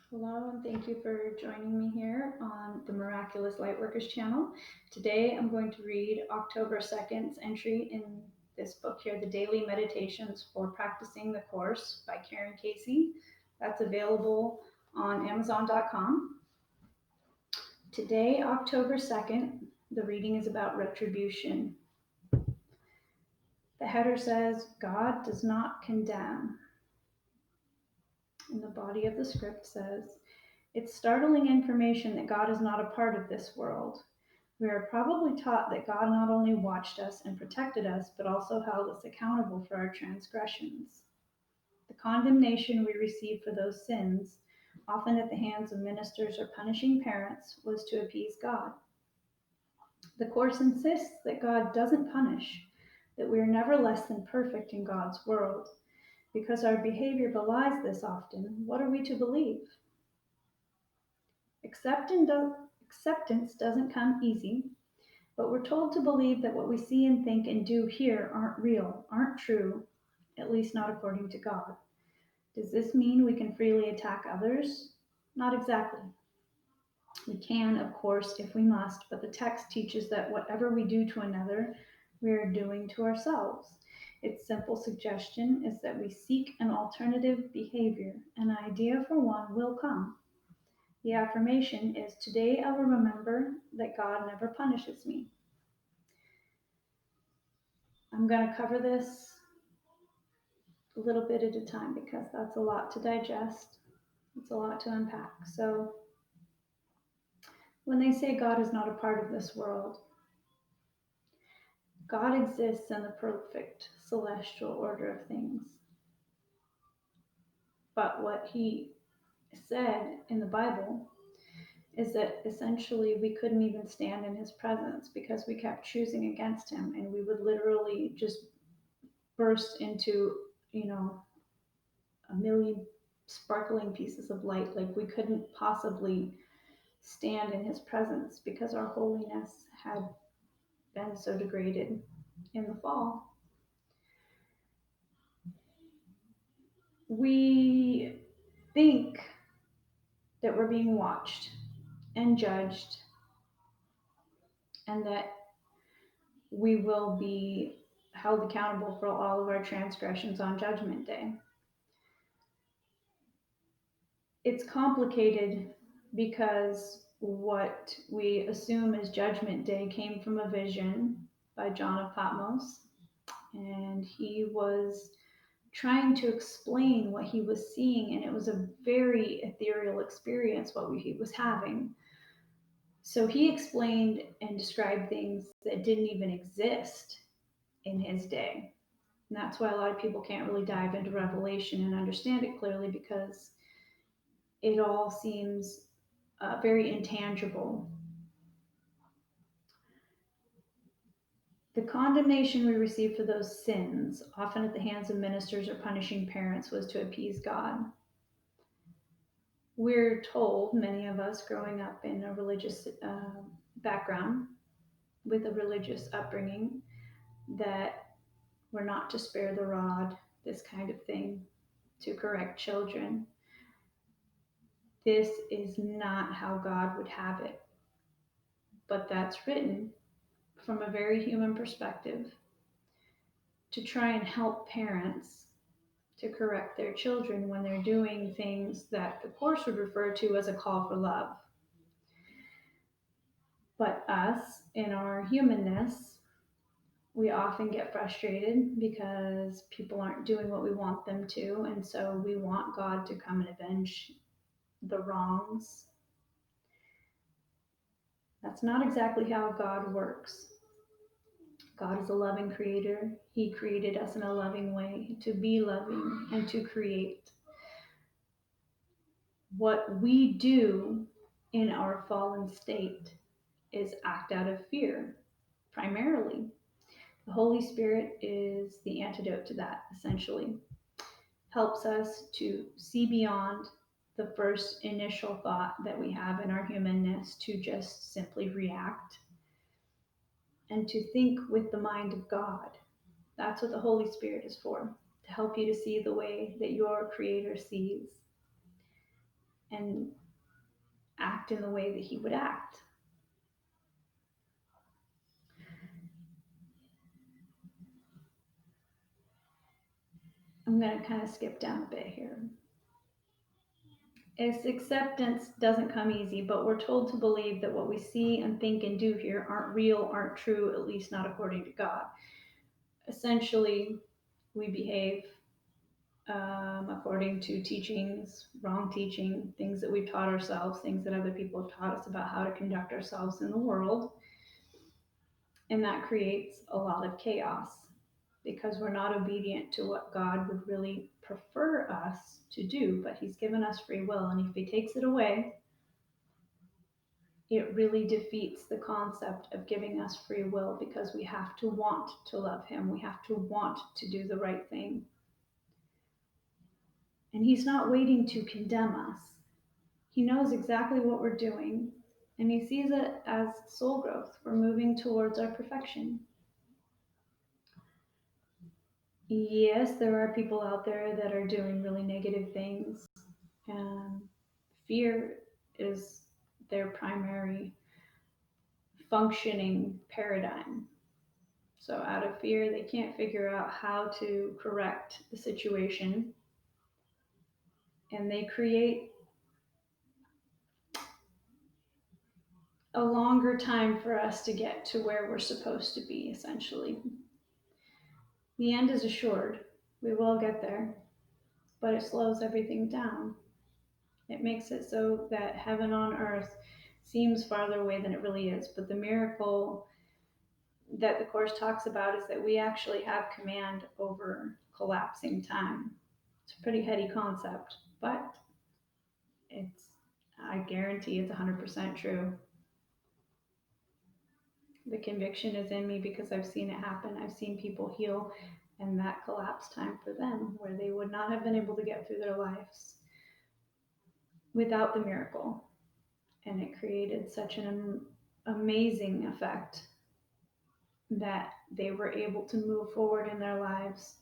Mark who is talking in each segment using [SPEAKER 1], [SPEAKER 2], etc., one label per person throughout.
[SPEAKER 1] Hello, and thank you for joining me here on the Miraculous Lightworkers channel. Today I'm going to read October 2nd's entry in this book here, The Daily Meditations for Practicing the Course by Karen Casey. That's available on Amazon.com. Today, October 2nd, the reading is about retribution. The header says, God does not condemn. And the body of the script says, it's startling information that God is not a part of this world. We are probably taught that God not only watched us and protected us, but also held us accountable for our transgressions. The condemnation we receive for those sins, often at the hands of ministers or punishing parents, was to appease God. The Course insists that God doesn't punish, that we are never less than perfect in God's world. Because our behavior belies this often, what are we to believe? Acceptance doesn't come easy, but we're told to believe that what we see and think and do here aren't real, aren't true, at least not according to God. Does this mean we can freely attack others? Not exactly. We can, of course, if we must, but the text teaches that whatever we do to another, we are doing to ourselves. Its simple suggestion is that we seek an alternative behavior. An idea for one will come. The affirmation is, today I will remember that God never punishes me. I'm going to cover this a little bit at a time because that's a lot to digest. It's a lot to unpack. So when they say God is not a part of this world, God exists in the perfect celestial order of things. But what he said in the Bible is that essentially we couldn't even stand in his presence because we kept choosing against him, and we would literally just burst into, a million sparkling pieces of light. Like we couldn't possibly stand in his presence because our holiness had been so degraded in the fall. We think that we're being watched and judged and that we will be held accountable for all of our transgressions on Judgment Day. It's complicated because what we assume is Judgment Day came from a vision by John of Patmos, and he was trying to explain what he was seeing, and it was a very ethereal experience what he was having. So he explained and described things that didn't even exist in his day. And that's why a lot of people can't really dive into Revelation and understand it clearly, because it all seems very intangible. The condemnation we receive for those sins, often at the hands of ministers or punishing parents, was to appease God. We're told, many of us growing up in a religious background with a religious upbringing, that we're not to spare the rod, this kind of thing, to correct children. This is not how God would have it. But that's written from a very human perspective to try and help parents to correct their children when they're doing things that the Course would refer to as a call for love. But us, in our humanness, we often get frustrated because people aren't doing what we want them to, and so we want God to come and avenge the wrongs. That's not exactly how God works. God is a loving creator. He created us in a loving way to be loving and to create. What we do in our fallen state is act out of fear, primarily. The Holy Spirit is the antidote to that, essentially. Helps us to see beyond the first initial thought that we have in our humanness to just simply react and to think with the mind of God. That's what the Holy Spirit is for, to help you to see the way that your Creator sees. and act in the way that he would act. I'm going to kind of skip down a bit here. Its acceptance doesn't come easy, but we're told to believe that what we see and think and do here aren't real, aren't true, at least not according to God. Essentially, we behave according to teachings, wrong teaching, things that we've taught ourselves, things that other people have taught us about how to conduct ourselves in the world. And that creates a lot of chaos because we're not obedient to what God would really prefer us to do, but he's given us free will. And if he takes it away, it really defeats the concept of giving us free will, because we have to want to love him. We have to want to do the right thing. And he's not waiting to condemn us. He knows exactly what we're doing, and he sees it as soul growth. We're moving towards our perfection. Yes, there are people out there that are doing really negative things, and fear is their primary functioning paradigm. So out of fear, they can't figure out how to correct the situation, and they create a longer time for us to get to where we're supposed to be, essentially. The end is assured. We will get there, but it slows everything down. It makes it so that heaven on earth seems farther away than it really is. But the miracle that the Course talks about is that we actually have command over collapsing time. It's a pretty heady concept, but I guarantee it's 100% true. The conviction is in me because I've seen it happen. I've seen people heal and that collapse time for them, where they would not have been able to get through their lives without the miracle. And it created such an amazing effect that they were able to move forward in their lives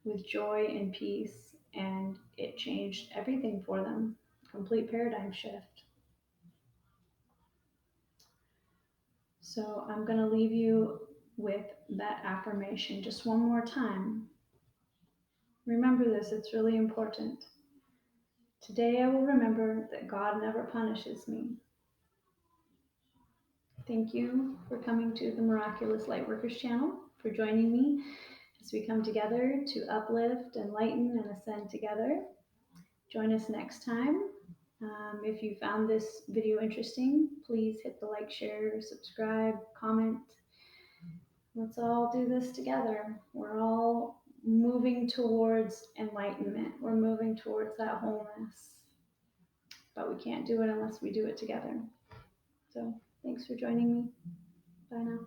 [SPEAKER 1] with joy and peace, and it changed everything for them. Complete paradigm shift. So I'm going to leave you with that affirmation just one more time. Remember this, it's really important. Today I will remember that God never punishes me. Thank you for coming to the Miraculous Lightworkers channel, for joining me as we come together to uplift, enlighten, and ascend together. Join us next time. If you found this video interesting, please hit the like, share, subscribe, comment. Let's all do this together. We're all moving towards enlightenment. We're moving towards that wholeness. But we can't do it unless we do it together. So thanks for joining me. Bye now.